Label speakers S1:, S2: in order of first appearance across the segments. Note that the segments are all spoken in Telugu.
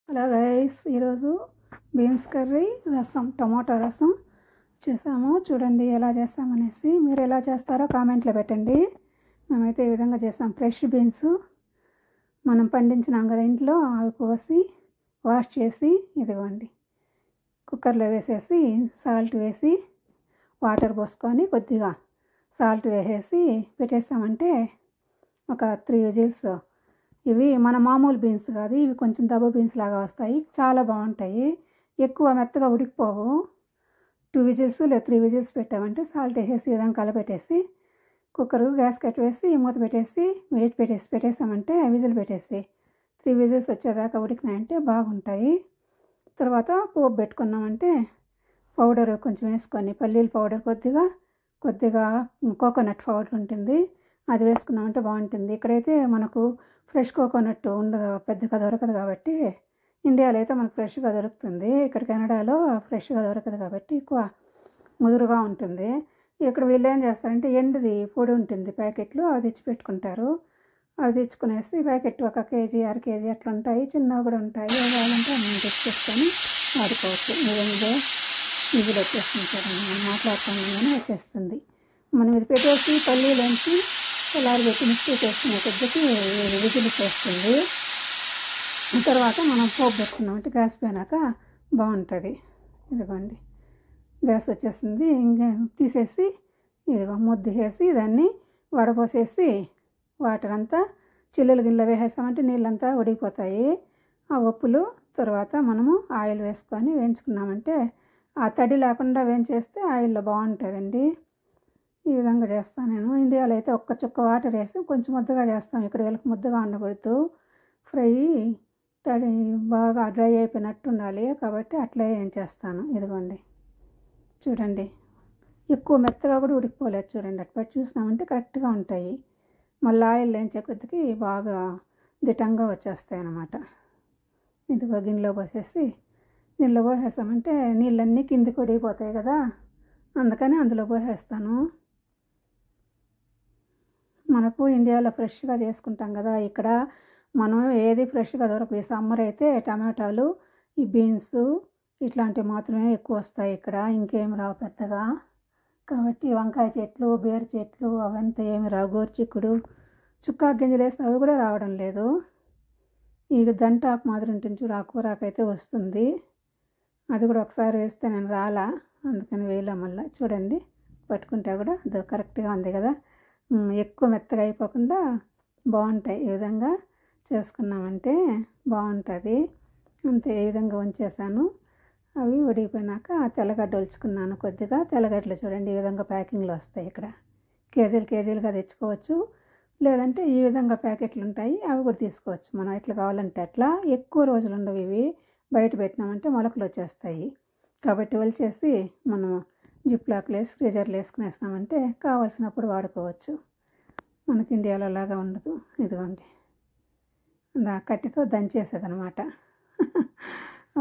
S1: హలో గైస్, ఈరోజు బీన్స్ కర్రీ, రసం, టమాటో రసం చేసాము. చూడండి ఎలా చేస్తామనేసి. మీరు ఎలా చేస్తారో కామెంట్లో పెట్టండి. మేమైతే ఈ విధంగా చేస్తాం. ఫ్రెష్ బీన్స్ మనం పండించినాం కదా ఇంట్లో, అవి కోసి వాష్ చేసి ఇదిగోండి కుక్కర్లో వేసేసి సాల్ట్ వేసి వాటర్ పోసుకొని కొద్దిగా సాల్ట్ వేసేసి పెట్టేస్తామంటే ఒక 3 విజిల్స్. ఇవి మన మామూలు బీన్స్ కాదు, ఇవి కొంచెం దబ్బ బీన్స్ లాగా వస్తాయి. చాలా బాగుంటాయి, ఎక్కువ మెత్తగా ఉడికిపోవు. 2 విజిల్స్ లేదా 3 విజిల్స్ పెట్టామంటే సాల్ట్ వేసేసి ఈ విధంగా కలపెట్టేసి కుక్కర్ గ్యాస్ కట్ వేసి మూత పెట్టేసి వెయిట్ పెట్టేసామంటే విజిల్ పెట్టేసి 3 విజిల్స్ వచ్చేదాకా ఉడికినాయంటే బాగుంటాయి. తర్వాత పోపు పెట్టుకున్నామంటే పౌడర్ కొంచెం వేసుకొని, పల్లీల పౌడర్ కొద్దిగా కోకోనట్ పౌడర్ ఉంటుంది, అది వేసుకున్నామంటే బాగుంటుంది. ఇక్కడైతే మనకు ఫ్రెష్ కోకోనట్ ఉండదు, పెద్దగా దొరకదు కాబట్టి. ఇండియాలో అయితే మనకు ఫ్రెష్గా దొరుకుతుంది, ఇక్కడ కెనడాలో ఫ్రెష్గా దొరకదు కాబట్టి ఎక్కువ ముదురుగా ఉంటుంది. ఇక్కడ వీళ్ళు ఏం చేస్తారంటే ఎండుది పొడి ఉంటుంది ప్యాకెట్లు, అవి తెచ్చి పెట్టుకుంటారు. అవి తెచ్చుకునేసి ప్యాకెట్ 1 కేజీ 1/2 కేజీ అట్లా ఉంటాయి, చిన్నవి కూడా ఉంటాయి. కావాలంటే మనం తెచ్చుకొని వాడుకోవచ్చు. మీరేదో ఈజీలో వచ్చేస్తుంటారు, మనం మాట్లాడుతున్నామని వచ్చేస్తుంది. మనం ఇది పెట్టేసి పల్లీలోంచి చల్లారి పెట్టి మిక్సీ చేసుకునే కొద్దికి విజిల్ చేస్తుంది. తర్వాత మనం పోపు పెట్టుకున్నామంటే గ్యాస్ పోయినాక బాగుంటుంది. ఇదిగోండి గ్యాస్ వచ్చేస్తుంది, ఇంకా తీసేసి ఇదిగో ముద్ద వేసి దాన్ని వడపోసేసి వాటర్ అంతా చిల్లులు గిన్నెలో వేసేసామంటే నీళ్ళంతా ఉడికిపోతాయి. ఆ ఉప్పులు తర్వాత మనము ఆయిల్ వేసుకొని వేయించుకున్నామంటే ఆ తడి లేకుండా వేయించేస్తే ఆయిల్లో బాగుంటుందండి. ఈ విధంగా చేస్తాను నేను. ఇండియాలో అయితే ఒక్క చుక్క వాటర్ వేసి కొంచెం ముద్దగా చేస్తాం, ఇక్కడ వీళ్ళకి ముద్దగా ఉండకూడదు. ఫ్రై తడి బాగా డ్రై అయిపోయినట్టు ఉండాలి కాబట్టి అట్లే ఏం చేస్తాను. ఇదిగోండి చూడండి, ఎక్కువ మెత్తగా కూడా ఉడికిపోలేదు. చూడండి అట్లా చూసినామంటే కరెక్ట్గా ఉంటాయి. మళ్ళీ ఆయిల్ వేయించే కొద్దికి బాగా దిట్టంగా వచ్చేస్తాయి అన్నమాట. ఇదిగో గిన్నెలో పోసేసామంటే నీళ్ళన్నీ కిందికి ఉడికిపోతాయి కదా, అందుకని అందులో పోసేస్తాను. మనకు ఇండియాలో ఫ్రెష్గా చేసుకుంటాం కదా, ఇక్కడ మనం ఏది ఫ్రెష్గా దొరకదు. ఈ సమ్మర్ అయితే టమాటాలు, ఈ బీన్స్ ఇట్లాంటివి మాత్రమే ఎక్కువ వస్తాయి ఇక్కడ, ఇంకేం రావు పెద్దగా. కాబట్టి వంకాయ చెట్లు, బీర చెట్లు అవంతా ఏమి రావు. గోరుచిక్కుడు, చుక్కా గింజలు వేస్తే అవి కూడా రావడం లేదు. ఈ దంటాకు మాదిరి ఉంటుంది చూడు, ఆ కూరాకైతే వస్తుంది, అది కూడా ఒకసారి వేస్తే నేను రాలా, అందుకని వేయలే. మళ్ళీ చూడండి పట్టుకుంటే కూడా అది కరెక్ట్గా ఉంది కదా, ఎక్కువ మెత్తగా అయిపోకుండా బాగుంటాయి. ఈ విధంగా చేసుకున్నామంటే బాగుంటుంది. అంతే, ఈ విధంగా ఉంచేసాను. అవి ఉడికిపోయినాక తెల్లగడ్డ ఒలుచుకున్నాను కొద్దిగా. తెల్లగడ్డలు చూడండి ఈ విధంగా ప్యాకింగ్లో వస్తాయి. ఇక్కడ కేజీలుగా తెచ్చుకోవచ్చు, లేదంటే ఈ విధంగా ప్యాకెట్లు ఉంటాయి, అవి కూడా తీసుకోవచ్చు. మనం ఎట్లా కావాలంటే అట్లా. ఎక్కువ రోజులు ఉండవు ఇవి, బయట పెట్టినామంటే మొలకలు వచ్చేస్తాయి. కాబట్టి ఒలిచేసి మనం జిప్లాక్లు వేసి ఫ్రీజర్లో వేసుకునేసినామంటే కావాల్సినప్పుడు వాడుకోవచ్చు. మనకి ఇండియాలో లాగా ఉండదు. ఇదిగోండి కట్టితో దంచేసేదనమాట.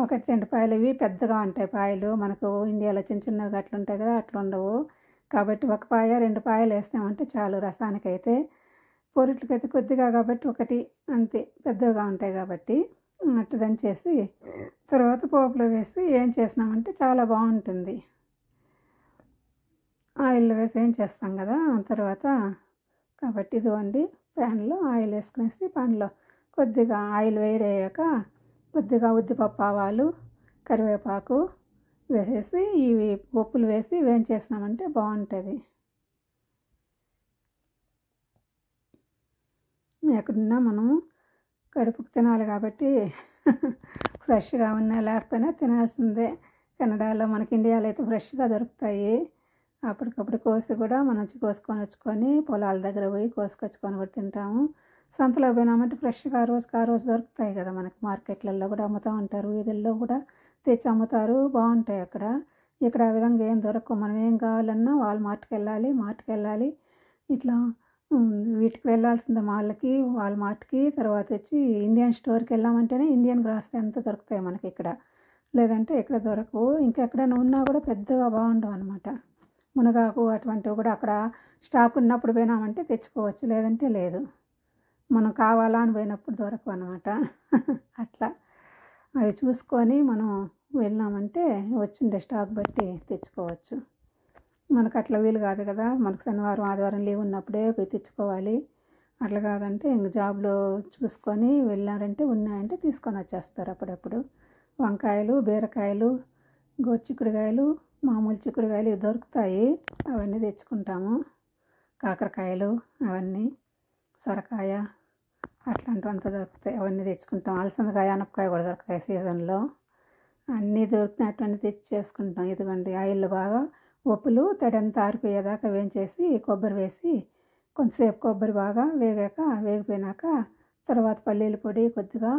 S1: 1-2 పాయలు, ఇవి పెద్దగా ఉంటాయి పాయలు. మనకు ఇండియాలో చిన్నగా అట్లా ఉంటాయి కదా, అట్లా ఉండవు. కాబట్టి 1 పాయ 2 పాయలు వేస్తామంటే చాలు. రసానికైతే, పొరిట్లకైతే కొద్దిగా కాబట్టి 1 అంతే, పెద్దగా ఉంటాయి కాబట్టి అట్టు దంచేసి తర్వాత పోపులో వేసి ఏం చేసినామంటే చాలా బాగుంటుంది. ఆయిల్లో వేసి ఏం చేస్తాం కదా తర్వాత. కాబట్టి ఇదిగోండి ప్యాన్లో ఆయిల్ వేసుకునేసి, ప్యాన్లో కొద్దిగా ఆయిల్ వేడయ్యాక కొద్దిగా ఉద్దిపప్పు, ఆవాలు, కరివేపాకు వేసేసి ఇవి పప్పులు వేసి వేయించేసినామంటే బాగుంటుంది. ఎక్కడున్నా మనము కడుపుకు తినాలి కాబట్టి ఫ్రెష్గా ఉన్నా లేకపోయినా తినాల్సిందే. కెనడాలో మనకి ఇండియాలో అయితే ఫ్రెష్గా దొరుకుతాయి. అప్పటికప్పుడు కోసి కూడా మనం కోసుకొని వచ్చుకొని పొలాల దగ్గర పోయి కోసుకొచ్చుకొని కూడా తింటాము. సంతలో పోయినామంటే ఫ్రెష్గా రోజుకి ఆ రోజు దొరుకుతాయి కదా మనకి. మార్కెట్లలో కూడా అమ్ముతూ ఉంటారు, వీధుల్లో కూడా తెచ్చి అమ్ముతారు, బాగుంటాయి అక్కడ. ఇక్కడ ఆ విధంగా ఏం దొరకవు. మనం ఏం కావాలన్నా మార్ట్కి వెళ్ళాలి. ఇట్లా వీటికి వెళ్ళాల్సిందే, మార్ట్కి. తర్వాత వచ్చి ఇండియన్ స్టోర్కి వెళ్ళామంటేనే ఇండియన్ గ్రాసరీ అంతా దొరుకుతాయి మనకి ఇక్కడ, లేదంటే ఇక్కడ దొరకవు. ఇంకెక్కడైనా ఉన్నా కూడా పెద్దగా బాగుండవు అనమాట. మునగాకు అటువంటివి కూడా అక్కడ స్టాక్ ఉన్నప్పుడు పోయినామంటే తెచ్చుకోవచ్చు, లేదంటే లేదు. మనం కావాలా అని పోయినప్పుడు దొరకవు అనమాట. అట్లా అది చూసుకొని మనం వెళ్ళినామంటే వచ్చిండే స్టాక్ బట్టి తెచ్చుకోవచ్చు. మనకు అట్లా వీలు కాదు కదా, మనకు శనివారం ఆదివారం లీవ్ ఉన్నప్పుడే పోయి తెచ్చుకోవాలి. అట్లా కాదంటే ఇంక జాబ్లో చూసుకొని వెళ్ళారంటే ఉన్నాయంటే తీసుకొని వచ్చేస్తారు అప్పుడప్పుడు. వంకాయలు, బీరకాయలు, గోరుచిక్కుడుకాయలు, మామూలు చిక్కుడుకాయలు ఇవి దొరుకుతాయి, అవన్నీ తెచ్చుకుంటాము. కాకరకాయలు అవన్నీ, సొరకాయ అట్లాంటివంతా దొరుకుతాయి, అవన్నీ తెచ్చుకుంటాం. అలసందకాయ, ఆనపకాయ కూడా దొరుకుతాయి సీజన్లో. అన్నీ దొరికినటువంటి తెచ్చి చేసుకుంటాం. ఇదిగోండి ఆయిల్లో బాగా ఉప్పులు తడంతా ఆరిపోయేదాకా వేయించేసి కొబ్బరి వేసి కొంతసేపు కొబ్బరి బాగా వేగిపోయినాక తర్వాత పల్లీల పొడి, కొద్దిగా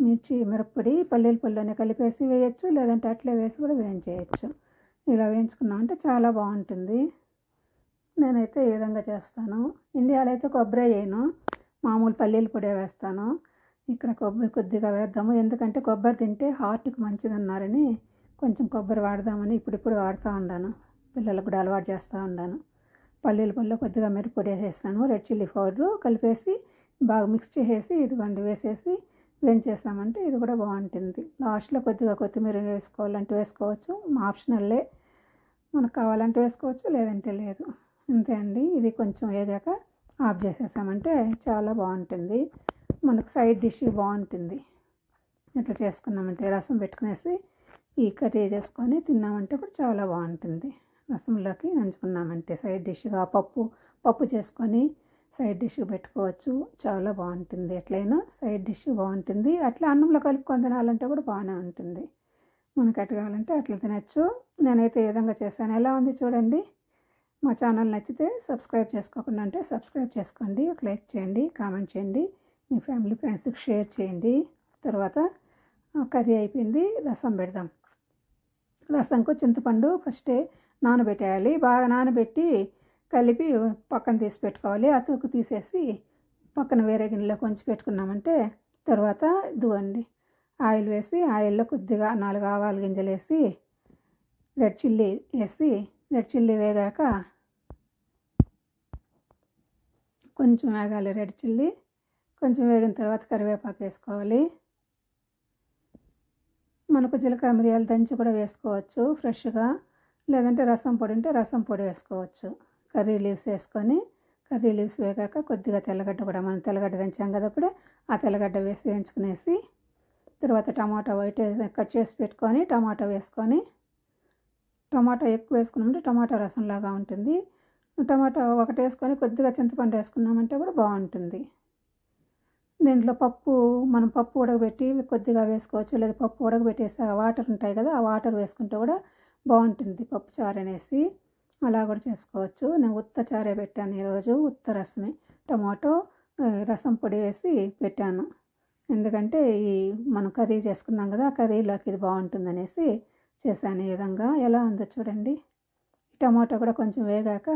S1: మిర్చి, మిరప్పొడి పల్లీల పొడిలోనే కలిపేసి వేయచ్చు, లేదంటే అట్లే వేసి కూడా వేయించేయచ్చు. ఇలా వేయించుకున్నామంటే చాలా బాగుంటుంది. నేనైతే ఈ విధంగా చేస్తాను. ఇండియాలో అయితే కొబ్బరి వేయను, మామూలు పల్లీల పొడి వేస్తాను. ఇక్కడ కొబ్బరి కొద్దిగా వేద్దాము, ఎందుకంటే కొబ్బరి తింటే హార్ట్కి మంచిది అన్నారని కొంచెం కొబ్బరి వాడదామని ఇప్పుడిప్పుడు వాడుతూ ఉన్నాను. పిల్లలకు కూడా అలవాటు చేస్తూ ఉన్నాను. పల్లీల పొడిలో కొద్దిగా మిరప్పొడి వేసేస్తాను, రెడ్ చిల్లీ పౌడరు కలిపేసి బాగా మిక్స్ చేసేసి ఇదిగోండి వేసేసి వేయించేసామంటే ఇది కూడా బాగుంటుంది. లాస్ట్లో కొద్దిగా కొత్తిమీర వేసుకోవాలంటే వేసుకోవచ్చు, ఆప్షనల్లే. మనకు కావాలంటే వేసుకోవచ్చు, లేదంటే లేదు. అంతే అండి. ఇది కొంచెం వేగాక ఆఫ్ చేసేసామంటే చాలా బాగుంటుంది. మనకు సైడ్ డిష్ బాగుంటుంది. ఇట్లా చేసుకున్నామంటే రసం పెట్టుకునేసి ఈ కర్రీ చేసుకొని తిన్నామంటే కూడా చాలా బాగుంటుంది. రసంలోకి నంచుకున్నామంటే సైడ్ డిష్గా పప్పు చేసుకొని సైడ్ డిష్ పెట్టుకోవచ్చు, చాలా బాగుంటుంది. ఎట్లయినా సైడ్ డిష్ బాగుంటుంది. అట్లా అన్నంలో కలుపుకొని తినాలంటే కూడా బాగానే ఉంటుంది. మనకు ఎట్లా కావాలంటే అట్లా తినచ్చు. నేనైతే ఈ విధంగా చేశాను. ఎలా ఉంది చూడండి. మా ఛానల్ నచ్చితే సబ్స్క్రైబ్ చేసుకోకుండా అంటే సబ్స్క్రైబ్ చేసుకోండి, ఒక లైక్ చేయండి, కామెంట్ చేయండి, మీ ఫ్యామిలీ ఫ్రెండ్స్కి షేర్ చేయండి. తర్వాత కర్రీ అయిపోయింది, రసం పెడదాం. రసంకు చింతపండు ఫస్టే నానబెట్టేయాలి. బాగా నానబెట్టి కలిపి పక్కన తీసి పెట్టుకోవాలి. అతుకు తీసేసి పక్కన వేరే గిన్నెలో కొంచెం పెట్టుకున్నామంటే తర్వాత ఇదిగోండి ఆయిల్ వేసి ఆయిల్లో కొద్దిగా 4 ఆవాల గింజలు వేసి రెడ్ చిల్లీ వేసి రెడ్ చిల్లీ వేగాక కొంచెం వేగాలి. రెడ్ చిల్లీ కొంచెం వేగిన తర్వాత కరివేపాకు వేసుకోవాలి. మనకు జీలకర్ర మిరియాలు దంచి కూడా వేసుకోవచ్చు ఫ్రెష్గా, లేదంటే రసం పొడి ఉంటే రసం పొడి వేసుకోవచ్చు. కర్రీ లీవ్స్ వేసుకొని కర్రీ లీవ్స్ వేగాక కొద్దిగా తెల్లగడ్డ కూడా, మనం తెల్లగడ్డ దంచాం కదా అప్పుడే, ఆ తెల్లగడ్డ వేసి వేయించుకునేసి తర్వాత టమాటా వైట్ కట్ చేసి పెట్టుకొని టమాటా వేసుకొని, టమాటా ఎక్కువ వేసుకున్నామంటే టమాటా రసంలాగా ఉంటుంది. టమాటా ఒకటి వేసుకొని కొద్దిగా చింతపండు వేసుకున్నామంటే కూడా బాగుంటుంది. దీంట్లో మనం పప్పు ఉడకబెట్టి కొద్దిగా వేసుకోవచ్చు, లేదా పప్పు ఉడకబెట్టేసి ఆ వాటర్ ఉంటాయి కదా, ఆ వాటర్ వేసుకుంటే కూడా బాగుంటుంది పప్పు చారు అనేసి. అలా కూడా చేసుకోవచ్చు. నేను ఉత్త చారే పెట్టాను ఈరోజు, ఉత్త రసమే, టమాటో రసం పొడి వేసి పెట్టాను. ఎందుకంటే మనం కర్రీ చేసుకున్నాం కదా, ఆ కర్రీలోకి ఇది బాగుంటుంది అనేసి చేశాను ఈ విధంగా. ఎలా ఉందో చూడండి. టమాటో కూడా వేగాక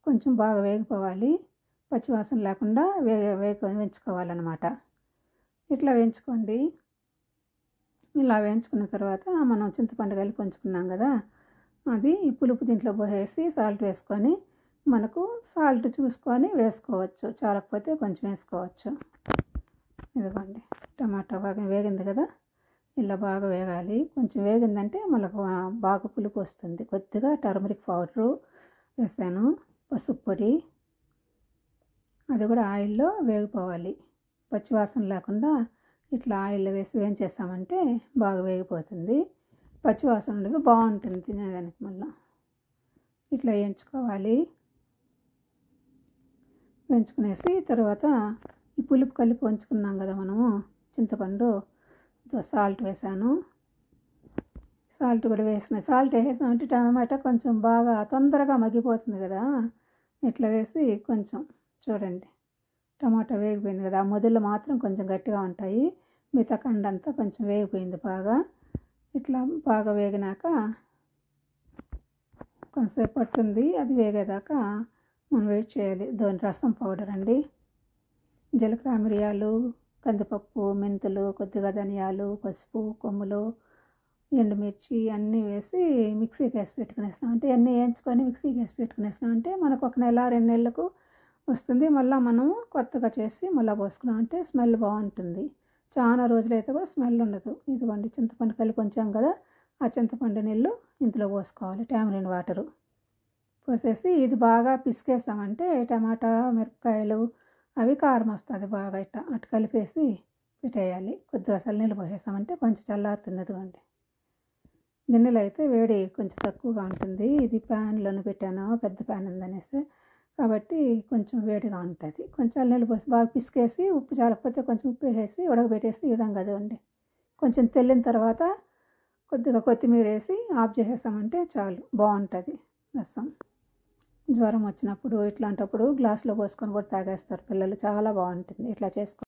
S1: కొంచెం బాగా వేగిపోవాలి, పచ్చివాసన లేకుండా వేయించుకోవాలన్నమాట. ఇట్లా వేయించుకోండి. ఇలా వేయించుకున్న తర్వాత మనం చింతపండు కలిపి ఉంచుకున్నాం కదా, అది ఈ పులుపు దీంట్లో పోసేసి సాల్ట్ వేసుకొని, మనకు సాల్ట్ చూసుకొని వేసుకోవచ్చు, చాలకపోతే కొంచెం వేసుకోవచ్చు. ఇదిగోండి టమాటా బాగా వేగింది కదా, ఇలా బాగా వేగాలి. కొంచెం వేగిందంటే మనకు బాగా పులుపు వస్తుంది. కొద్దిగా టర్మరిక్ పౌడరు వేసాను, పసుపు పొడి, అది కూడా ఆయిల్లో వేగిపోవాలి, పచ్చివాసన లేకుండా ఇట్లా ఆయిల్లో వేసి వేయించేసామంటే బాగా వేగిపోతుంది. పచ్చివాసన ఉండదు, బాగుంటుంది తినేదానికి. మళ్ళీ ఇట్లా వేయించుకోవాలి. వేయించుకునేసి తర్వాత ఈ పులుపు కలిపి ఉంచుకున్నాం కదా మనము చింతపండు, సాల్ట్ వేసాను. సాల్ట్ కూడా సాల్ట్ వేసామంటే టమాటా కొంచెం బాగా తొందరగా మగ్గిపోతుంది కదా. ఇట్లా వేసి కొంచెం చూడండి, టమాటా వేగిపోయింది కదా, ఆ మొదలు మాత్రం కొంచెం గట్టిగా ఉంటాయి, మిగతా కండంతా కొంచెం వేగిపోయింది బాగా. ఇట్లా బాగా వేగినాక కొంతసేపు పడుతుంది, అది వేగేదాకా మనం వెయిట్ చేయాలి. దాని రసం పౌడర్ అండి, జీలకర్ర మిరియాలు, కందిపప్పు, మెంతులు, కొద్దిగా ధనియాలు, పసుపు కొమ్ములు, ఎండుమిర్చి అన్నీ వేసి మిక్సీకి వేసి పెట్టుకునేస్తామంటే, అన్నీ వేయించుకొని మిక్సీకి వేసి పెట్టుకునేస్తామంటే మనకు 1 నెల 2 నెలలకు వస్తుంది. మళ్ళీ మనం కొత్తగా చేసి మళ్ళీ పోసుకున్నామంటే స్మెల్ బాగుంటుంది. చాలా రోజులైతే కూడా స్మెల్ ఉండదు. ఇదిగోండి చింతపండు కలిపి ఉంచాం కదా, ఆ చింతపండు నీళ్ళు ఇందులో పోసుకోవాలి. టామరిన్ వాటరు పోసేసి ఇది బాగా పిసికేసామంటే టమాటా మిరపకాయలు అవి కారం వస్తుంది బాగా అటు కలిపేసి పెట్టేయాలి. కొద్దిగా నీళ్ళు పోసేసామంటే కొంచెం చల్లారుతుంది. అదిగోండి గిన్నెలో అయితే వేడి కొంచెం తక్కువగా ఉంటుంది. ఇది ప్యాన్లోనే పెట్టాను, పెద్ద ప్యాన్ ఉందనేసి, కాబట్టి కొంచెం వేడిగా ఉంటుంది. కొంచెం నీళ్ళు పోసి బాగా పిసికేసి ఉప్పు చాలకపోతే కొంచెం ఉప్పు వేసేసి ఉడకబెట్టేసి ఈ విధంగా అదిగోండి కొంచెం తెల్లిన తర్వాత కొద్దిగా కొత్తిమీర వేసి ఆఫ్ చేసేసామంటే చాలు, బాగుంటుంది రసం. జ్వరం వచ్చినప్పుడు ఇట్లాంటప్పుడు గ్లాసులో పోసుకొని కూడా తాగేస్తారు పిల్లలు. చాలా బాగుంటుంది ఇట్లా చేసుకో.